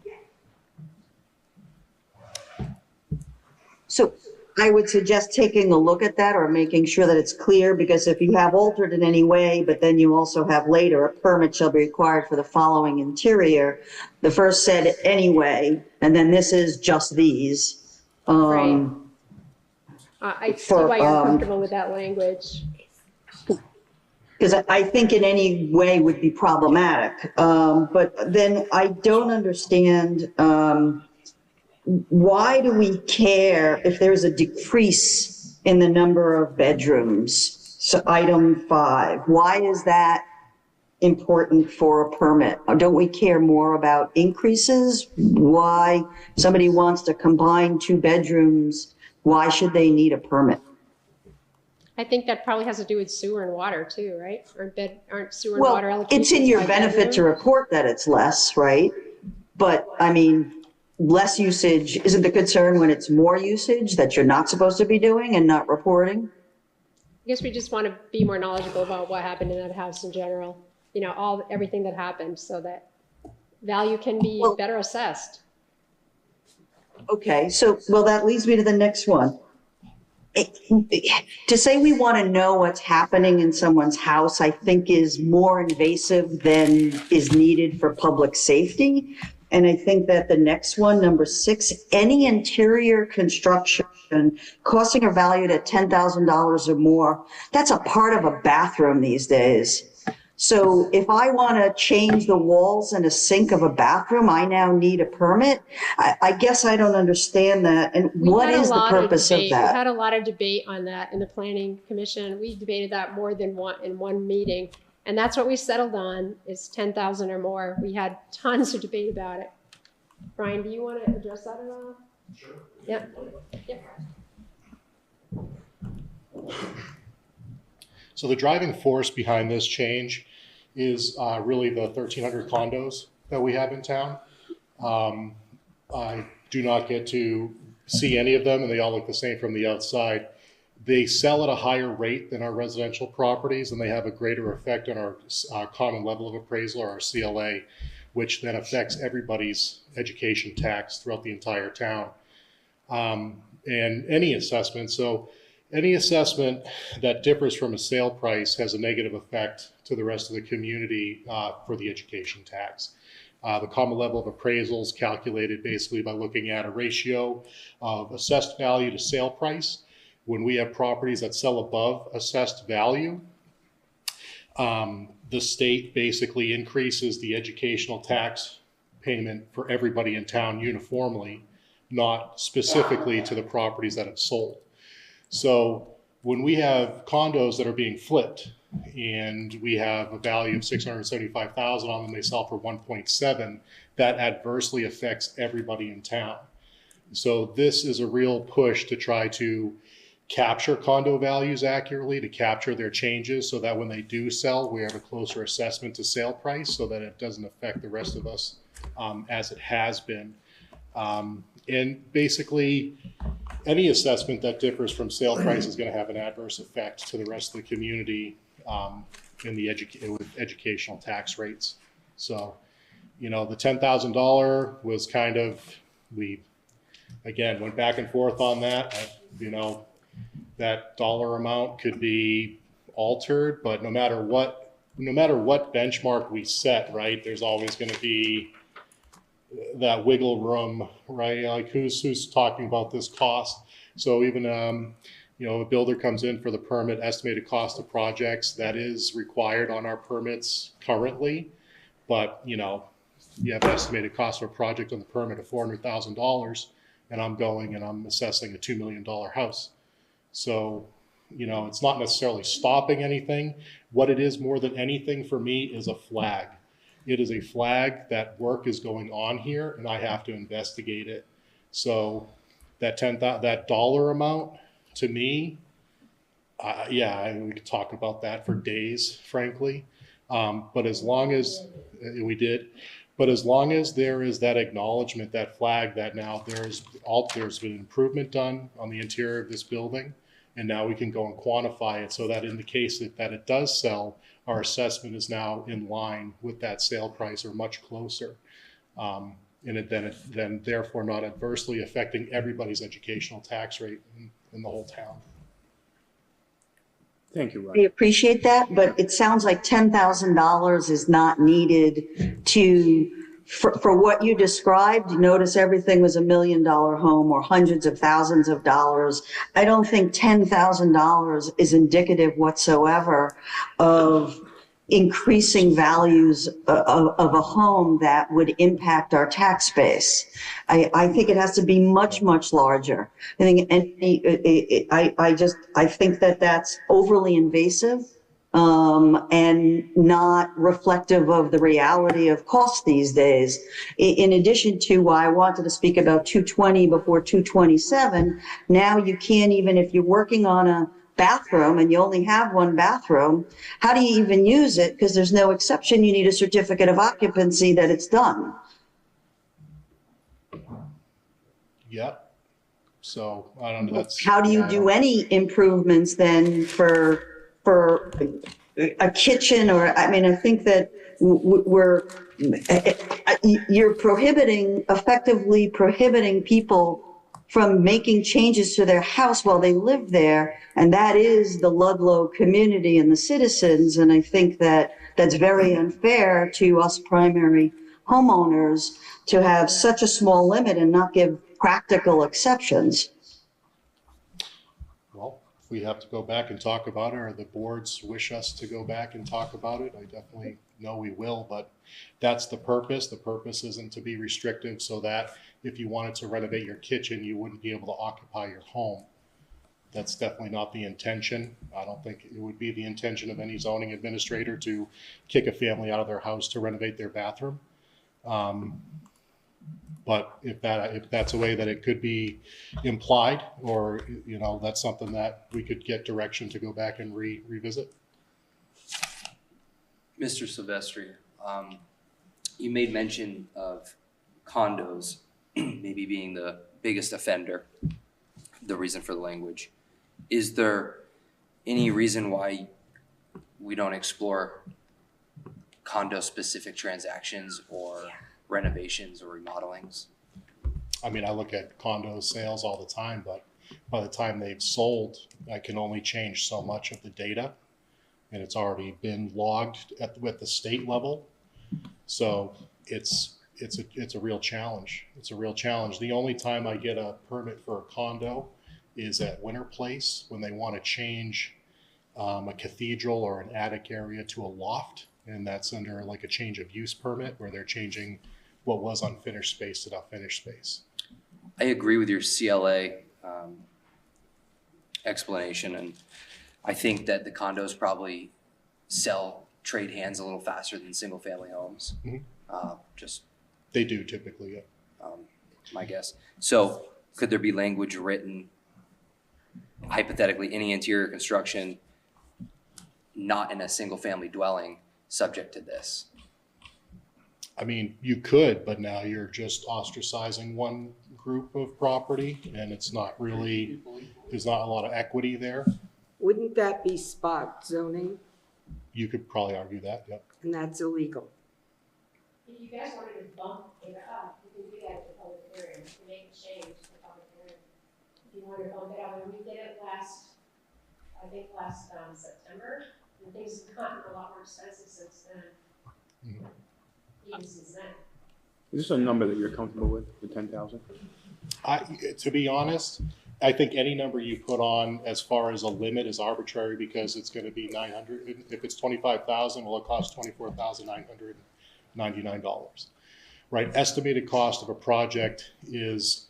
So I would suggest taking a look at that or making sure that it's clear, because if you have altered in any way, but then you also have later, a permit shall be required for the following interior. The first said anyway, and then this is just these. Right. I see for, why you're comfortable with that language. Because I think in any way would be problematic. But then I don't understand, why do we care if there's a decrease in the number of bedrooms? So item 5, why is that important for a permit? Or don't we care more about increases? Why somebody wants to combine 2 bedrooms, why should they need a permit? I think that probably has to do with sewer and water too, right? Aren't sewer and water Well, allocations it's in your by benefit to bedroom? report that it's less, right? But I mean, less usage, isn't the concern when it's more usage that you're not supposed to be doing and not reporting? I guess we just want to be more knowledgeable about what happened in that house in general. You know, everything that happened, so that value can be Well- better assessed. Okay, so, well, that leads me to the next one. To say we want to know what's happening in someone's house, I think is more invasive than is needed for public safety. And I think that the next one, number 6, any interior construction costing or valued at $10,000 or more, that's a part of a bathroom these days. So if I want to change the walls and a sink of a bathroom, I now need a permit? I guess I don't understand that. And what is the purpose of We that? had a lot of debate on that in the planning commission. We debated that more than in one meeting. And that's what we settled on, is 10,000 or more. We had tons of debate about it. Brian, do you want to address that at all? Sure. Yeah. So the driving force behind this change is really the 1,300 condos that we have in town. I do not get to see any of them, and they all look the same from the outside. They sell at a higher rate than our residential properties, and they have a greater effect on our common level of appraisal, or our CLA, which then affects everybody's education tax throughout the entire town. And any assessment, so any assessment that differs from a sale price has a negative effect to the rest of the community for the education tax. The common level of appraisal is calculated basically by looking at a ratio of assessed value to sale price. When we have properties that sell above assessed value, the state basically increases the educational tax payment for everybody in town uniformly, not specifically to the properties that have sold. So when we have condos that are being flipped and we have a value of $675,000 on them, they sell for 1.7, that adversely affects everybody in town. So this is a real push to try to capture condo values accurately, to capture their changes, so that when they do sell, we have a closer assessment to sale price, so that it doesn't affect the rest of us as it has been. And basically, any assessment that differs from sale price is going to have an adverse effect to the rest of the community in the with educational tax rates. So, you know, the $10,000 was kind of, we, again, went back and forth on that. You know, that dollar amount could be altered, but no matter what benchmark we set, right, there's always going to be that wiggle room, right? Like who's talking about this cost? So even, you know, a builder comes in for the permit, estimated cost of projects, that is required on our permits currently. But, you know, you have an estimated cost of a project on the permit of $400,000, and I'm going and I'm assessing a $2 million house. So, you know, it's not necessarily stopping anything. What it is more than anything for me is a flag. It is a flag that work is going on here and I have to investigate it. So that dollar amount to me, yeah, we could talk about that for days, frankly. But as long as we did, but as long as there is that acknowledgement, that flag, that now there's been improvement done on the interior of this building, and now we can go and quantify it so that in the case that it does sell, our assessment is now in line with that sale price or much closer. And then therefore not adversely affecting everybody's educational tax rate in the whole town. Thank you, I Roger. appreciate that, but it sounds like $10,000 is not needed for what you described. Notice everything was $1 million home or hundreds of thousands of dollars. I don't think $10,000 is indicative whatsoever of increasing values of a home that would impact our tax base. I think it has to be much, much larger. I think I think that that's overly invasive, and not reflective of the reality of cost these days. In addition to why I wanted to speak about 220 before 227, now you can't even, if you're working on a bathroom and you only have one bathroom, how do you even use it? Because there's no exception. You need a certificate of occupancy that it's done. Yep. So I don't know. That's How do you do any improvements then for a kitchen? Or, I mean, I think that you're effectively prohibiting people from making changes to their house while they live there. And that is the Ludlow community and the citizens. And I think that that's very unfair to us primary homeowners to have such a small limit and not give practical exceptions. Well, if we have to go back and talk about it, or the boards wish us to go back and talk about it, I definitely know we will, but that's the purpose. The purpose isn't to be restrictive so that if you wanted to renovate your kitchen, you wouldn't be able to occupy your home. That's definitely not the intention. I don't think it would be the intention of any zoning administrator to kick a family out of their house to renovate their bathroom. But if that's a way that it could be implied, or, you know, that's something that we could get direction to go back and revisit. Mr. Silvestri, you made mention of condos maybe being the biggest offender, the reason for the language. Is there any reason why we don't explore condo-specific transactions or renovations or remodelings? I mean, I look at condo sales all the time, but by the time they've sold, I can only change so much of the data, and it's already been logged with the state level. So it's a real challenge. It's a real challenge. The only time I get a permit for a condo is at Winter Place when they want to change a cathedral or an attic area to a loft, and that's under like a change of use permit where they're changing what was unfinished space to not finished space. I agree with your CLA explanation, and I think that the condos probably trade hands a little faster than single family homes. Mm-hmm. They do typically, yeah. My guess. So could there be language written, hypothetically, any interior construction not in a single family dwelling subject to this? I mean, you could, but now you're just ostracizing one group of property, and it's not really, there's not a lot of equity there. Wouldn't that be spot zoning? You could probably argue that, yep. And that's illegal. If you guys wanted to bump it up, you can do that at the public hearing, you can make a change to the public hearing. If you wanted to bump it up, and we did it last September, and things have gotten a lot more expensive since then. Mm-hmm. Even since then. Is this a number that you're comfortable with, the 10,000? To be honest, I think any number you put on as far as a limit is arbitrary because it's going to be 900. If it's 25,000, well, it costs $24,999, right? Estimated cost of a project is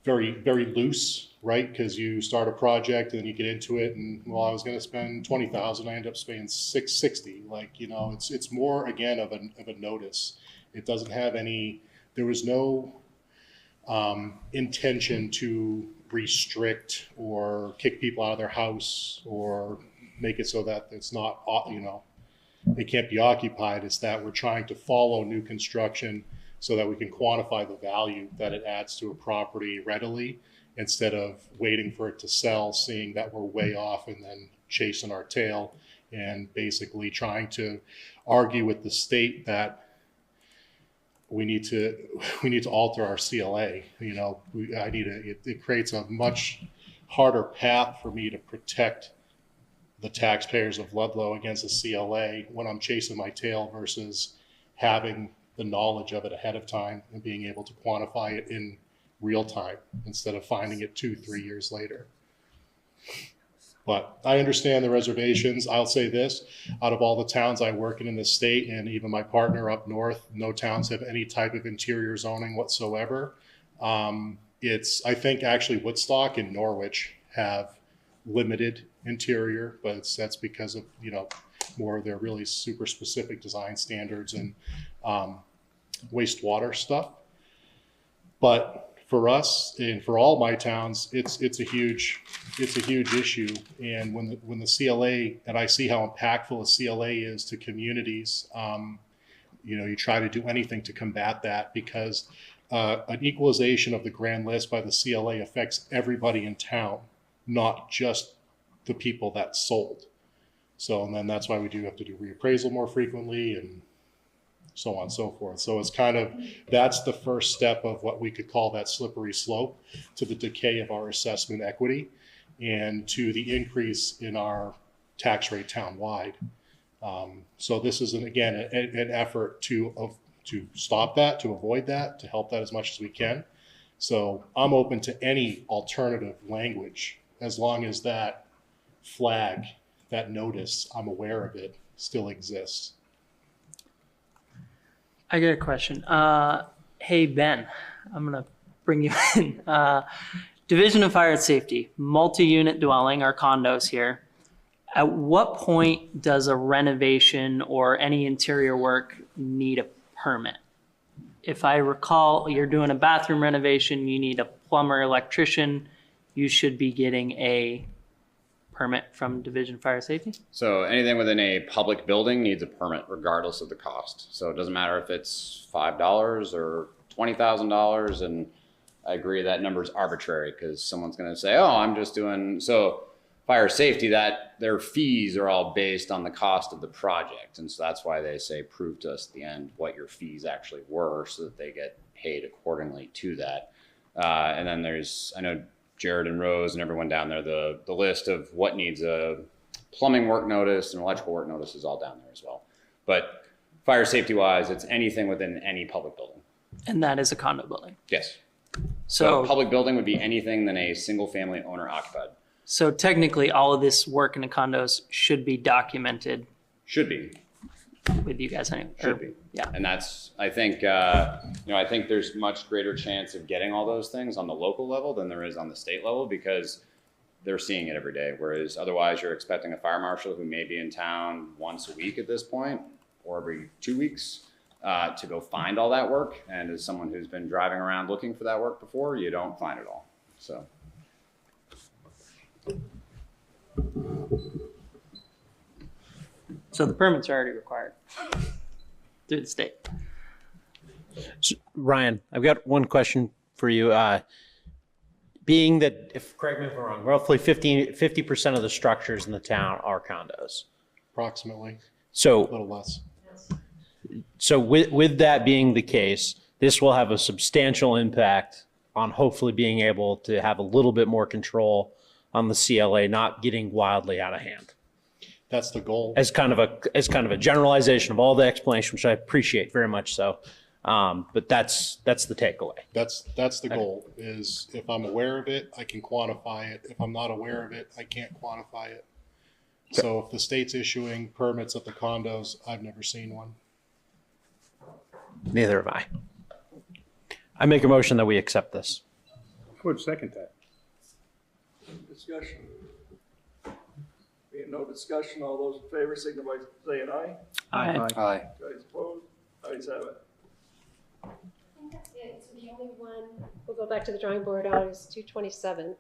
very, very loose, right? Because you start a project and then you get into it, and well, I was going to spend 20,000, I end up spending 660. Like, you know, it's more again of a notice. It doesn't have any. There was no intention to restrict or kick people out of their house or make it so that it's not, you know, it can't be occupied. It's that we're trying to follow new construction so that we can quantify the value that it adds to a property readily instead of waiting for it to sell, seeing that we're way off and then chasing our tail and basically trying to argue with the state that we need to alter our CLA. You know, it creates a much harder path for me to protect the taxpayers of Ludlow against a CLA when I'm chasing my tail versus having the knowledge of it ahead of time and being able to quantify it in real time instead of finding it 2-3 years later. But I understand the reservations. I'll say this, out of all the towns I work in the state and even my partner up north, no towns have any type of interior zoning whatsoever. I think actually Woodstock and Norwich have limited interior, but that's because of, you know, more of their really super specific design standards and wastewater stuff. But for us and for all my towns, it's a huge issue. And when the CLA, and I see how impactful a CLA is to communities, you know, you try to do anything to combat that because an equalization of the grand list by the CLA affects everybody in town, not just the people that sold. So, and then that's why we do have to do reappraisal more frequently and so on and so forth. So it's kind of, that's the first step of what we could call that slippery slope to the decay of our assessment equity and to the increase in our tax rate townwide. So this is, again, an effort to stop that, to avoid that, to help that as much as we can. So I'm open to any alternative language as long as that flag, that notice, I'm aware of it, still exists. I got a question. Hey, Ben, I'm going to bring you in. Division of Fire and Safety, multi-unit dwelling, our condos here. At what point does a renovation or any interior work need a permit? If I recall, you're doing a bathroom renovation, you need a plumber, electrician, you should be getting a permit from Division of Fire Safety? So anything within a public building needs a permit regardless of the cost. So it doesn't matter if it's $5 or $20,000. And I agree that number is arbitrary because someone's going to say, oh, I'm just doing, so fire safety, that their fees are all based on the cost of the project. And so that's why they say, prove to us at the end what your fees actually were so that they get paid accordingly to that. And then there's, I know Jared and Rose and everyone down there, the list of what needs a plumbing work notice and electrical work notice is all down there as well. But fire safety wise, it's anything within any public building. And that is a condo building? Yes. So a public building would be anything than a single family owner occupied. So technically all of this work in the condos should be documented? Should be. With you guys anyway? Should be. Yeah. And that's, I think, I think there's much greater chance of getting all those things on the local level than there is on the state level because they're seeing it every day. Whereas otherwise you're expecting a fire marshal who may be in town once a week at this point or every 2 weeks to go find all that work. And as someone who's been driving around looking for that work before, you don't find it all. So. So the permits are already required through the state. So, Ryan, I've got one question for you. Being that, if correct me if I'm wrong, roughly 50% of the structures in the town are condos. Approximately. So a little less. So with that being the case, this will have a substantial impact on hopefully being able to have a little bit more control on the CLA not getting wildly out of hand. That's the goal. As kind of a generalization of all the explanation, which I appreciate very much so. But that's the takeaway. That's the goal, is if I'm aware of it, I can quantify it. If I'm not aware of it, I can't quantify it. So if the state's issuing permits at the condos, I've never seen one. Neither have I. I make a motion that we accept this. I would second that. Discussion. Being no discussion, all those in favor signify by saying aye. Aye. Aye. Guys opposed? Ayes have it. I think that's it. So the only one, we'll go back to the drawing board on is 227.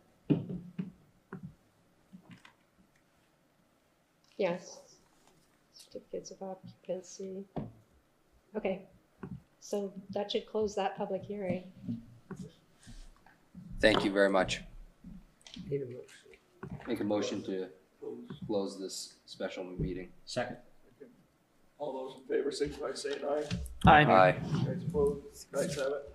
Yes. Certificates of occupancy. Okay. So that should close that public hearing. Thank you very much. Make a motion to close this special meeting. Second. All those in favor signify by saying aye. Aye. Aye. Guys opposed? Ayes have it.